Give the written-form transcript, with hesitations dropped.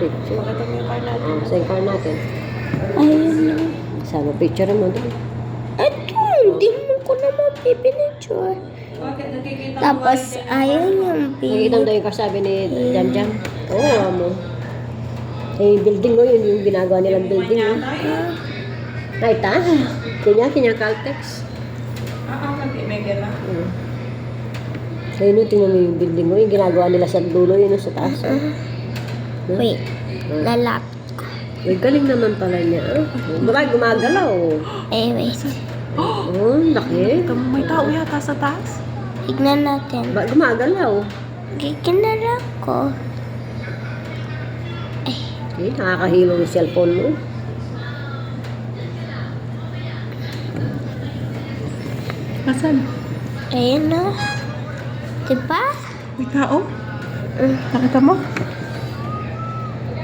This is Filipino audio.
picture. Pakita mo yung car natin. Oh, sa yung car natin. Ayun. Sama picture mo doon. Ito, hindi mo ko na mapipinicture. Bakit nakikita mo? Tapos, ayun yung Nakikita mo daw yung kasabi ni Jam Jam. Oo, mo. Eh, building mo yun, yung ginagawa nilang building. Oh. Ay, ta? Kanya Caltex. Mega na. Ayun, no, tingnan mo yung building mo, yung ginagawa nila sa dulo, yun sa taas. Wait, lalap. Uy, galing naman pala niya. Wala, gumagalaw. Eh, wait. Oh, laki. May tao yata sa taas. Tignan natin. Ba, gumagalaw. Kikinala ko. Eh, nakakahilo yung cellphone mo. Asan? Ayun na. Diba? May tao? Nakita mo?